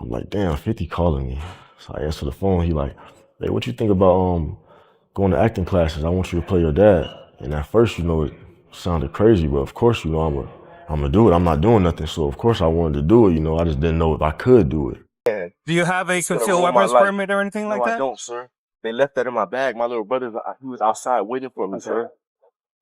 I'm like, damn, 50 calling me. So I answer the phone. He like, hey, what you think about going to acting classes? I want you to play your dad. And at first, it sounded crazy, but of course, I'm gonna do it. I'm not doing nothing, so of course I wanted to do it. I just didn't know if I could do it. Do you have a concealed weapons permit or anything like that? No, I don't, sir. They left that in my bag. My little brother, he was outside waiting for me, sir.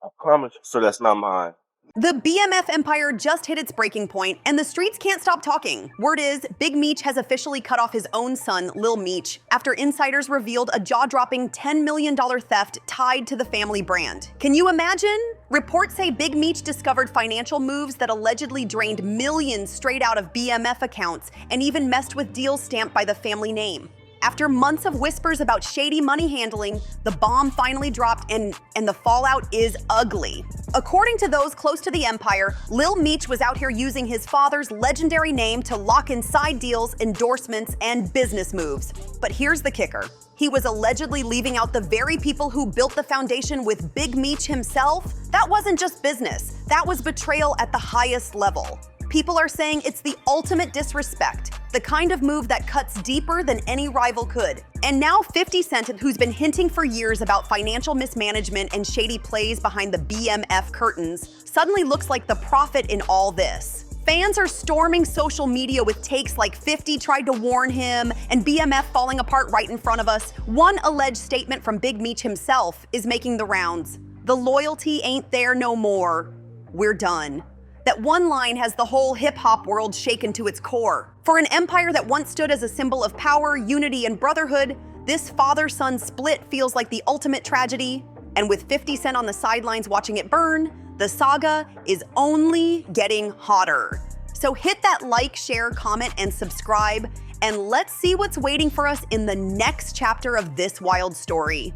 I promise, sir, that's not mine. The BMF empire just hit its breaking point, and the streets can't stop talking. Word is, Big Meech has officially cut off his own son, Lil Meech, after insiders revealed a jaw-dropping $10 million theft tied to the family brand. Can you imagine? Reports say Big Meech discovered financial moves that allegedly drained millions straight out of BMF accounts and even messed with deals stamped by the family name. After months of whispers about shady money handling, the bomb finally dropped and the fallout is ugly. According to those close to the empire, Lil Meech was out here using his father's legendary name to lock in side deals, endorsements, and business moves. But here's the kicker. He was allegedly leaving out the very people who built the foundation with Big Meech himself. That wasn't just business, that was betrayal at the highest level. People are saying it's the ultimate disrespect, the kind of move that cuts deeper than any rival could. And now 50 Cent, who's been hinting for years about financial mismanagement and shady plays behind the BMF curtains, suddenly looks like the prophet in all this. Fans are storming social media with takes like 50 tried to warn him and BMF falling apart right in front of us. One alleged statement from Big Meech himself is making the rounds. The loyalty ain't there no more. We're done. That one line has the whole hip-hop world shaken to its core. For an empire that once stood as a symbol of power, unity, and brotherhood, this father-son split feels like the ultimate tragedy. And with 50 Cent on the sidelines watching it burn, the saga is only getting hotter. So hit that like, share, comment, and subscribe, and let's see what's waiting for us in the next chapter of this wild story.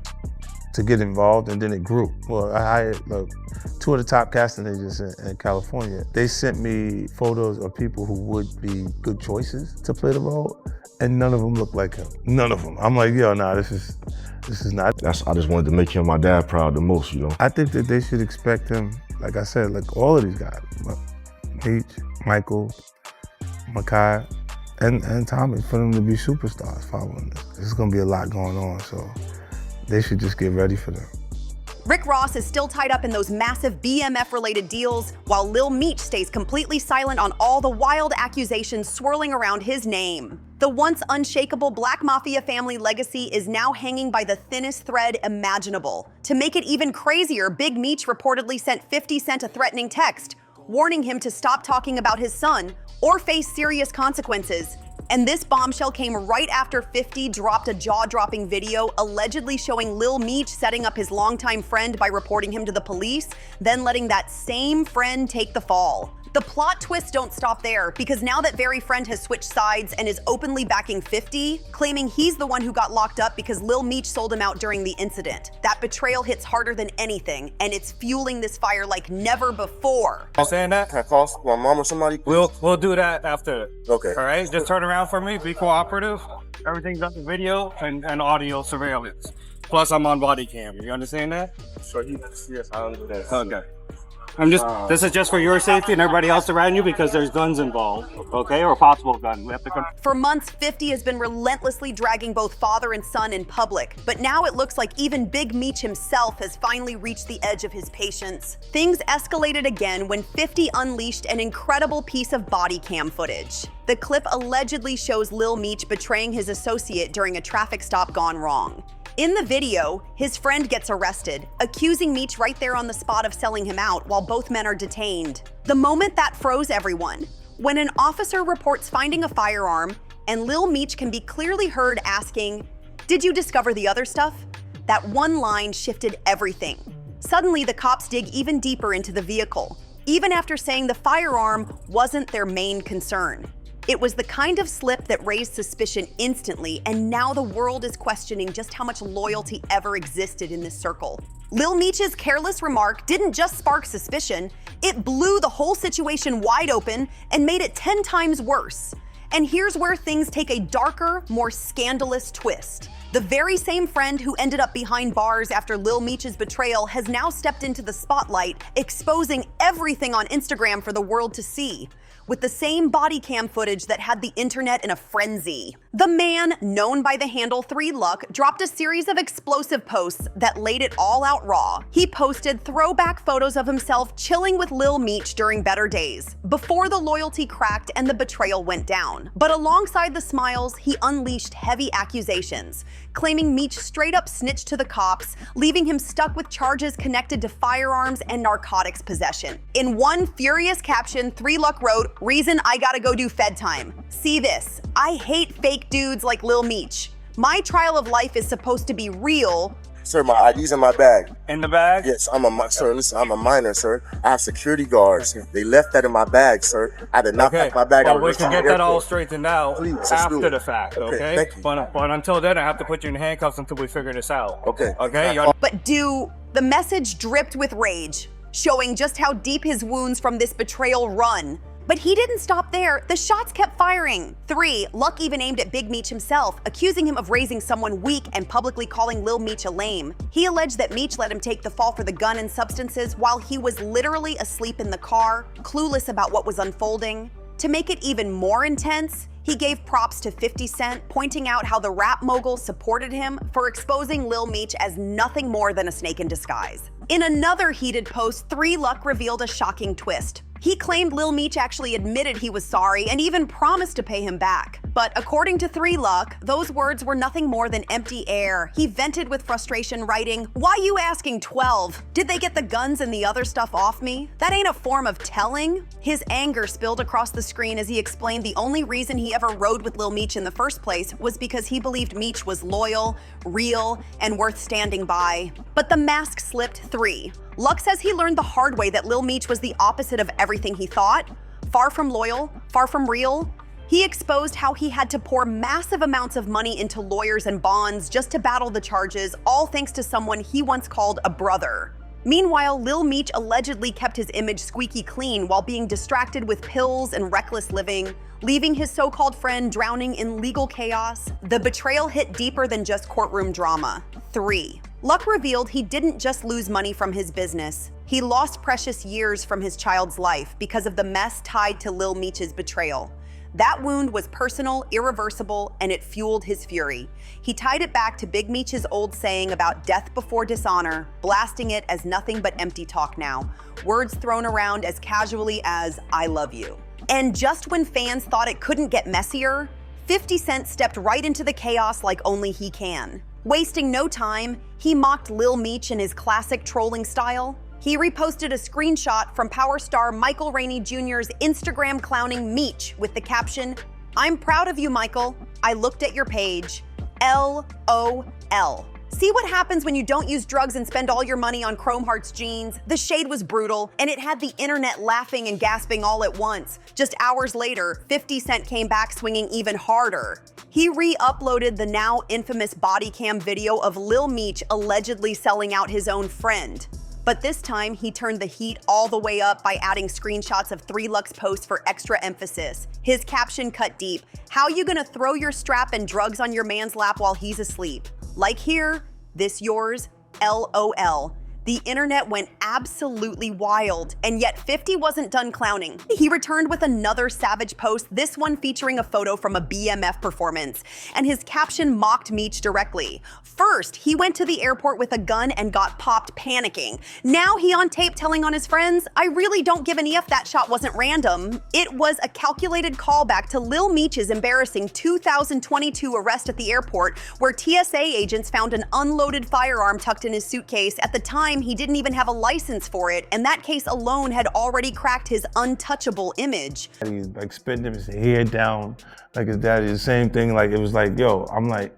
To get involved, and then it grew. Well, I hired two of the top casting agents in California. They sent me photos of people who would be good choices to play the role, and none of them looked like him. None of them. I'm like, yo, nah, this is not. I just wanted to make him my dad proud the most, I think that they should expect him, like I said, like all of these guys, Meech, Michael, Makai, and Tommy, for them to be superstars following this. There's gonna be a lot going on, so they should just get ready for them. Rick Ross is still tied up in those massive BMF-related deals, while Lil Meech stays completely silent on all the wild accusations swirling around his name. The once unshakable Black Mafia family legacy is now hanging by the thinnest thread imaginable. To make it even crazier, Big Meech reportedly sent 50 Cent a threatening text, warning him to stop talking about his son or face serious consequences. And this bombshell came right after 50 dropped a jaw-dropping video allegedly showing Lil Meech setting up his longtime friend by reporting him to the police, then letting that same friend take the fall. The plot twists don't stop there, because now that very friend has switched sides and is openly backing 50, claiming he's the one who got locked up because Lil Meech sold him out during the incident. That betrayal hits harder than anything, and it's fueling this fire like never before. I'm saying that? Can I call my mom or somebody? We'll do that after. Okay. All right, just turn around for me, be cooperative. Everything's on the video and audio surveillance. Plus I'm on body cam, you understand that? Sure, yes, I understand. Okay. This is just for your safety and everybody else around you because there's guns involved, okay? Or possible guns. We have to For months, 50 has been relentlessly dragging both father and son in public, but now it looks like even Big Meech himself has finally reached the edge of his patience. Things escalated again when 50 unleashed an incredible piece of body cam footage. The clip allegedly shows Lil Meech betraying his associate during a traffic stop gone wrong. In the video, his friend gets arrested, accusing Meech right there on the spot of selling him out while both men are detained. The moment that froze everyone, when an officer reports finding a firearm and Lil Meech can be clearly heard asking, "Did you discover the other stuff?" That one line shifted everything. Suddenly, the cops dig even deeper into the vehicle, even after saying the firearm wasn't their main concern. It was the kind of slip that raised suspicion instantly, and now the world is questioning just how much loyalty ever existed in this circle. Lil Meech's careless remark didn't just spark suspicion, it blew the whole situation wide open and made it 10 times worse. And here's where things take a darker, more scandalous twist. The very same friend who ended up behind bars after Lil Meech's betrayal has now stepped into the spotlight, exposing everything on Instagram for the world to see. with the same body cam footage that had the internet in a frenzy. The man, known by the handle 3Luck, dropped a series of explosive posts that laid it all out raw. He posted throwback photos of himself chilling with Lil Meech during better days, before the loyalty cracked and the betrayal went down. But alongside the smiles, he unleashed heavy accusations, claiming Meech straight up snitched to the cops, leaving him stuck with charges connected to firearms and narcotics possession. In one furious caption, 3Luck wrote, "Reason I gotta go do Fed time. See this. I hate fake dudes like Lil Meech. My trial of life is supposed to be real." Sir, my ID's in my bag. In the bag? Yes, sir, listen, I'm a minor, sir. I have security guards. They left that in my bag, sir. I did not pack my bag. Well, we can get that all straightened out Please, let's do after it. the fact, okay? Thank you. But until then, I have to put you in handcuffs until we figure this out. Okay. Okay? But the message dripped with rage, showing just how deep his wounds from this betrayal run. But he didn't stop there. The shots kept firing. 3, Luck even aimed at Big Meech himself, accusing him of raising someone weak and publicly calling Lil Meech a lame. He alleged that Meech let him take the fall for the gun and substances while he was literally asleep in the car, clueless about what was unfolding. To make it even more intense, he gave props to 50 Cent, pointing out how the rap mogul supported him for exposing Lil Meech as nothing more than a snake in disguise. In another heated post, 3Luck revealed a shocking twist. He claimed Lil Meech actually admitted he was sorry and even promised to pay him back. But according to 3Luck, those words were nothing more than empty air. He vented with frustration, writing, "Why you asking 12? Did they get the guns and the other stuff off me? That ain't a form of telling." His anger spilled across the screen as he explained the only reason he ever rode with Lil Meech in the first place was because he believed Meech was loyal, real, and worth standing by. But the mask slipped. 3. Luck says he learned the hard way that Lil Meech was the opposite of everything he thought. Far from loyal, far from real. He exposed how he had to pour massive amounts of money into lawyers and bonds just to battle the charges, all thanks to someone he once called a brother. Meanwhile, Lil Meech allegedly kept his image squeaky clean while being distracted with pills and reckless living, leaving his so-called friend drowning in legal chaos. The betrayal hit deeper than just courtroom drama. 3. Luck revealed he didn't just lose money from his business. He lost precious years from his child's life because of the mess tied to Lil Meech's betrayal. That wound was personal, irreversible, and it fueled his fury. He tied it back to Big Meech's old saying about death before dishonor, blasting it as nothing but empty talk now, words thrown around as casually as, "I love you." And just when fans thought it couldn't get messier, 50 Cent stepped right into the chaos like only he can. Wasting no time, he mocked Lil Meech in his classic trolling style. He reposted a screenshot from power star Michael Rainey Jr.'s Instagram clowning Meech with the caption, "I'm proud of you, Michael. I looked at your page. LOL. See what happens when you don't use drugs and spend all your money on Chrome Hearts jeans? The shade was brutal, and it had the internet laughing and gasping all at once. Just hours later, 50 Cent came back swinging even harder. He re-uploaded the now infamous body cam video of Lil Meech allegedly selling out his own friend. But this time, he turned the heat all the way up by adding screenshots of 3Luck's posts for extra emphasis. His caption cut deep. "How you gonna throw your strap and drugs on your man's lap while he's asleep? Like here, this yours, LOL." The internet went absolutely wild, and yet 50 wasn't done clowning. He returned with another savage post, this one featuring a photo from a BMF performance, and his caption mocked Meech directly. First, he went to the airport with a gun and got popped panicking. Now he on tape telling on his friends, "I really don't give an F that shot wasn't random." It was a calculated callback to Lil Meech's embarrassing 2022 arrest at the airport, where TSA agents found an unloaded firearm tucked in his suitcase. At the time, he didn't even have a license for it, and that case alone had already cracked his untouchable image. He's like spitting his head down like his daddy. The same thing, like it was like, yo, I'm like,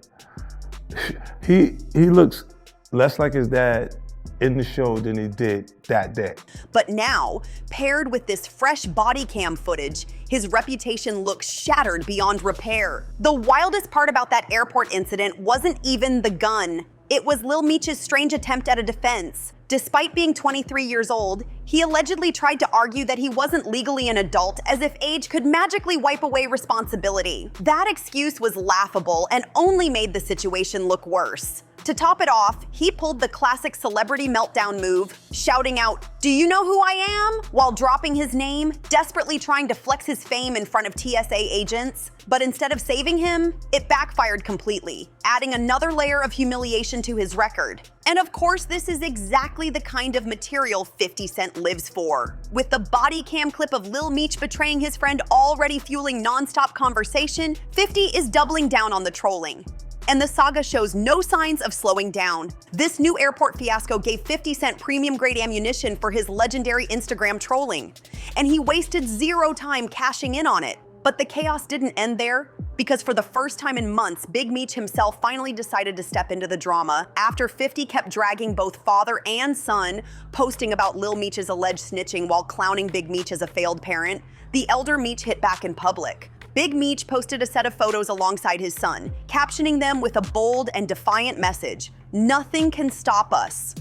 he looks less like his dad in the show than he did that day. But now, paired with this fresh body cam footage, his reputation looks shattered beyond repair. The wildest part about that airport incident wasn't even the gun. It was Lil Meech's strange attempt at a defense. Despite being 23 years old, he allegedly tried to argue that he wasn't legally an adult, as if age could magically wipe away responsibility. That excuse was laughable and only made the situation look worse. To top it off, he pulled the classic celebrity meltdown move, shouting out, "Do you know who I am?" while dropping his name, desperately trying to flex his fame in front of TSA agents. But instead of saving him, it backfired completely, adding another layer of humiliation to his record. And of course, this is exactly the kind of material 50 Cent lives for. With the body cam clip of Lil Meech betraying his friend already fueling nonstop conversation, 50 is doubling down on the trolling. And the saga shows no signs of slowing down. This new airport fiasco gave 50 Cent premium-grade ammunition for his legendary Instagram trolling, and he wasted zero time cashing in on it. But the chaos didn't end there, because for the first time in months, Big Meech himself finally decided to step into the drama after 50 kept dragging both father and son, posting about Lil Meech's alleged snitching while clowning Big Meech as a failed parent. The elder Meech hit back in public. Big Meech posted a set of photos alongside his son, captioning them with a bold and defiant message: "Nothing can stop us."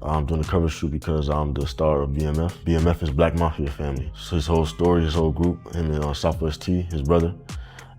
I'm doing a cover shoot because I'm the star of BMF. BMF is Black Mafia family. So his whole story, his whole group, him and Southwest T, his brother,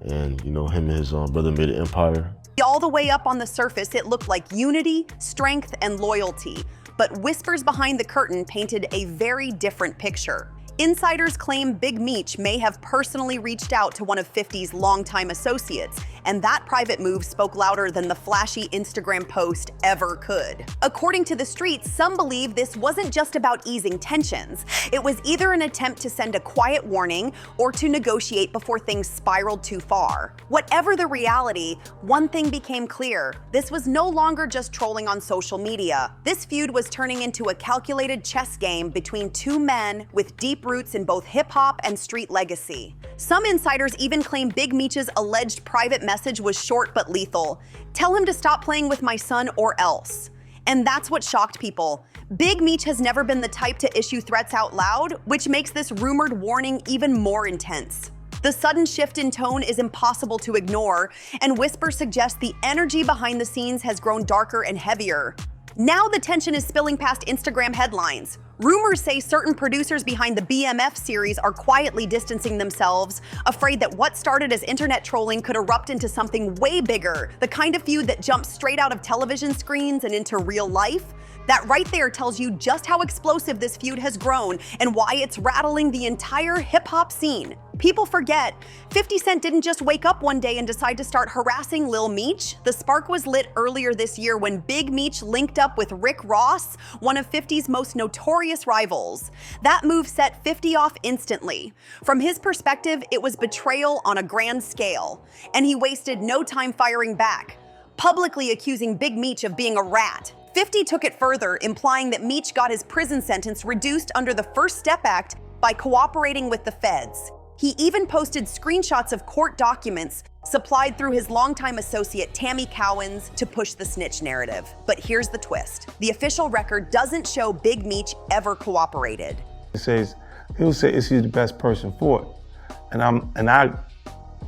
and him and his brother made an empire. All the way up on the surface, it looked like unity, strength, and loyalty. But whispers behind the curtain painted a very different picture. Insiders claim Big Meech may have personally reached out to one of 50's longtime associates, and that private move spoke louder than the flashy Instagram post ever could. According to the streets, some believe this wasn't just about easing tensions. It was either an attempt to send a quiet warning or to negotiate before things spiraled too far. Whatever the reality, one thing became clear: this was no longer just trolling on social media. This feud was turning into a calculated chess game between two men with deep roots in both hip-hop and street legacy. Some insiders even claim Big Meech's alleged private message was short but lethal: "Tell him to stop playing with my son or else." And that's what shocked people. Big Meech has never been the type to issue threats out loud, which makes this rumored warning even more intense. The sudden shift in tone is impossible to ignore, and whispers suggest the energy behind the scenes has grown darker and heavier. Now the tension is spilling past Instagram headlines. Rumors say certain producers behind the BMF series are quietly distancing themselves, afraid that what started as internet trolling could erupt into something way bigger, the kind of feud that jumps straight out of television screens and into real life. That right there tells you just how explosive this feud has grown and why it's rattling the entire hip-hop scene. People forget, 50 Cent didn't just wake up one day and decide to start harassing Lil Meech. The spark was lit earlier this year when Big Meech linked up with Rick Ross, one of 50's most notorious rivals. That move set 50 off instantly. From his perspective, it was betrayal on a grand scale, and he wasted no time firing back, publicly accusing Big Meech of being a rat. 50 took it further, implying that Meech got his prison sentence reduced under the First Step Act by cooperating with the feds. He even posted screenshots of court documents supplied through his longtime associate Tammy Cowens to push the snitch narrative. But here's the twist. The official record doesn't show Big Meech ever cooperated. He'll say, "Is he the best person for it?" And I'm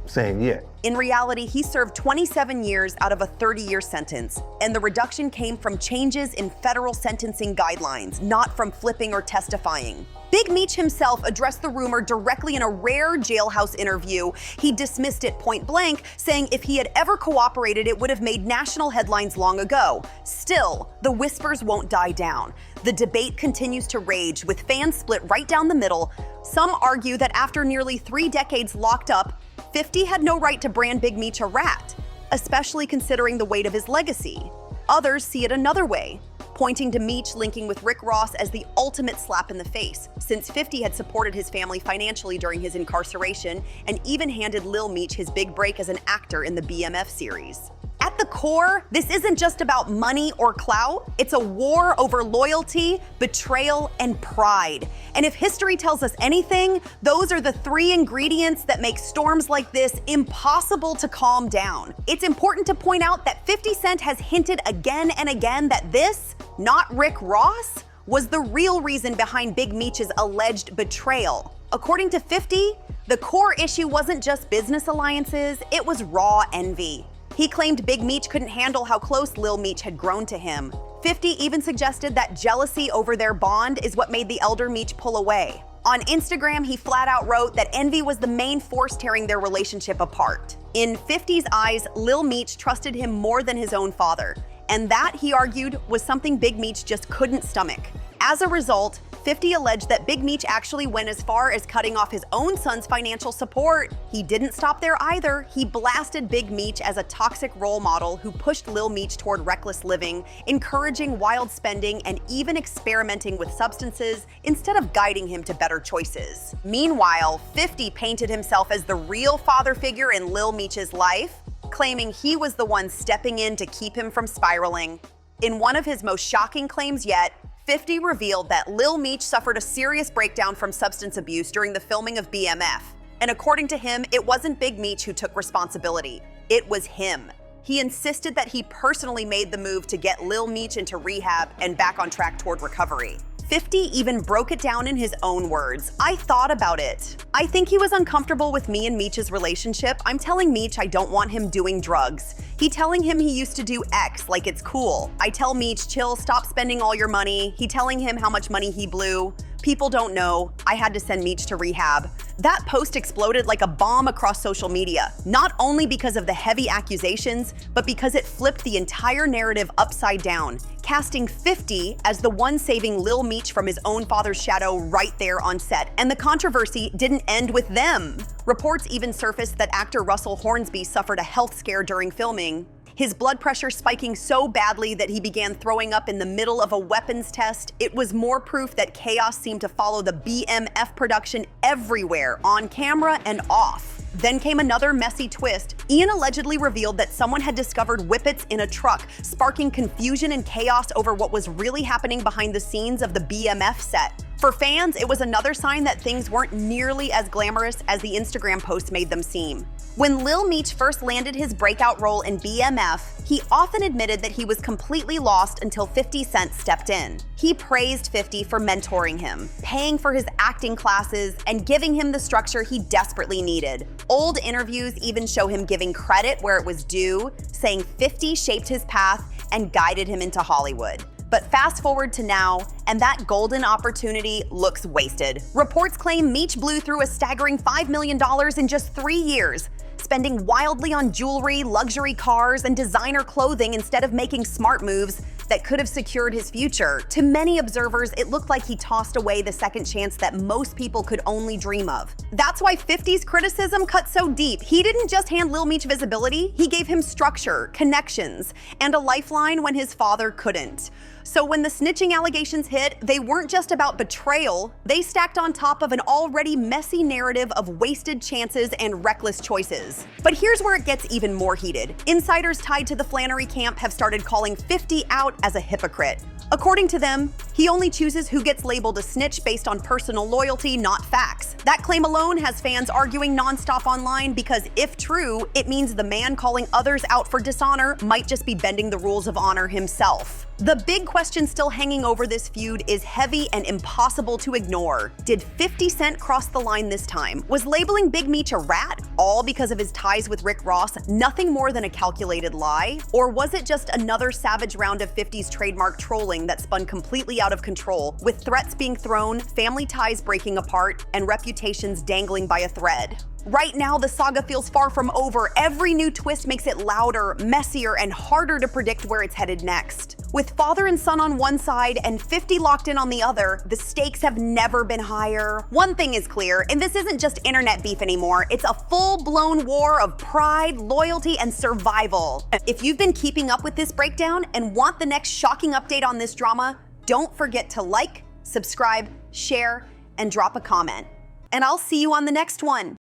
saying, yeah. In reality, he served 27 years out of a 30-year sentence, and the reduction came from changes in federal sentencing guidelines, not from flipping or testifying. Big Meech himself addressed the rumor directly in a rare jailhouse interview. He dismissed it point blank, saying if he had ever cooperated, it would have made national headlines long ago. Still, the whispers won't die down. The debate continues to rage, with fans split right down the middle. Some argue that after nearly 3 decades locked up, 50 had no right to brand Big Meech a rat, especially considering the weight of his legacy. Others see it another way, pointing to Meech linking with Rick Ross as the ultimate slap in the face, since 50 had supported his family financially during his incarceration and even handed Lil Meech his big break as an actor in the BMF series. At the core, this isn't just about money or clout. It's a war over loyalty, betrayal, and pride. And if history tells us anything, those are the 3 ingredients that make storms like this impossible to calm down. It's important to point out that 50 Cent has hinted again and again that this, not Rick Ross, was the real reason behind Big Meech's alleged betrayal. According to 50, the core issue wasn't just business alliances, it was raw envy. He claimed Big Meech couldn't handle how close Lil Meech had grown to him. 50 even suggested that jealousy over their bond is what made the elder Meech pull away. On Instagram, he flat out wrote that envy was the main force tearing their relationship apart. In 50's eyes, Lil Meech trusted him more than his own father, And that, he argued, was something Big Meech just couldn't stomach. As a result, 50 alleged that Big Meech actually went as far as cutting off his own son's financial support. He didn't stop there either. He blasted Big Meech as a toxic role model who pushed Lil Meech toward reckless living, encouraging wild spending, and even experimenting with substances instead of guiding him to better choices. Meanwhile, 50 painted himself as the real father figure in Lil Meech's life, claiming he was the one stepping in to keep him from spiraling. In one of his most shocking claims yet, 50 revealed that Lil Meech suffered a serious breakdown from substance abuse during the filming of BMF. And according to him, it wasn't Big Meech who took responsibility. It was him. He insisted that he personally made the move to get Lil Meech into rehab and back on track toward recovery. 50 even broke it down in his own words. "I thought about it. I think he was uncomfortable with me and Meech's relationship. I'm telling Meech I don't want him doing drugs. He telling him he used to do X like it's cool. I tell Meech, chill, stop spending all your money. He telling him how much money he blew. People don't know. I had to send Meech to rehab." That post exploded like a bomb across social media, not only because of the heavy accusations, but because it flipped the entire narrative upside down, casting 50 as the one saving Lil Meech from his own father's shadow right there on set. And the controversy didn't end with them. Reports even surfaced that actor Russell Hornsby suffered a health scare during filming, his blood pressure spiking so badly that he began throwing up in the middle of a weapons test. It was more proof that chaos seemed to follow the BMF production everywhere, on camera and off. Then came another messy twist. Ian allegedly revealed that someone had discovered whippets in a truck, sparking confusion and chaos over what was really happening behind the scenes of the BMF set. For fans, it was another sign that things weren't nearly as glamorous as the Instagram posts made them seem. When Lil Meech first landed his breakout role in BMF, he often admitted that he was completely lost until 50 Cent stepped in. He praised 50 for mentoring him, paying for his acting classes, and giving him the structure he desperately needed. Old interviews even show him giving credit where it was due, saying 50 shaped his path and guided him into Hollywood. But fast forward to now, and that golden opportunity looks wasted. Reports claim Meech blew through a staggering $5 million in just 3 years, spending wildly on jewelry, luxury cars, and designer clothing instead of making smart moves that could have secured his future. To many observers, it looked like he tossed away the second chance that most people could only dream of. That's why 50's criticism cut so deep. He didn't just hand Lil Meech visibility, he gave him structure, connections, and a lifeline when his father couldn't. So when the snitching allegations hit, they weren't just about betrayal, they stacked on top of an already messy narrative of wasted chances and reckless choices. But here's where it gets even more heated. Insiders tied to the Flannery camp have started calling 50 out as a hypocrite. According to them, he only chooses who gets labeled a snitch based on personal loyalty, not facts. That claim alone has fans arguing nonstop online because if true, it means the man calling others out for dishonor might just be bending the rules of honor himself. The big question still hanging over this feud is heavy and impossible to ignore. Did 50 Cent cross the line this time? Was labeling Big Meech a rat, all because of his ties with Rick Ross, nothing more than a calculated lie? Or was it just another savage round of 50's trademark trolling that spun completely out of control, with threats being thrown, family ties breaking apart, and reputations dangling by a thread? Right now, the saga feels far from over. Every new twist makes it louder, messier, and harder to predict where it's headed next. With father and son on one side and 50 locked in on the other, the stakes have never been higher. One thing is clear, and this isn't just internet beef anymore, it's a full-blown war of pride, loyalty, and survival. If you've been keeping up with this breakdown and want the next shocking update on this drama, don't forget to like, subscribe, share, and drop a comment. And I'll see you on the next one.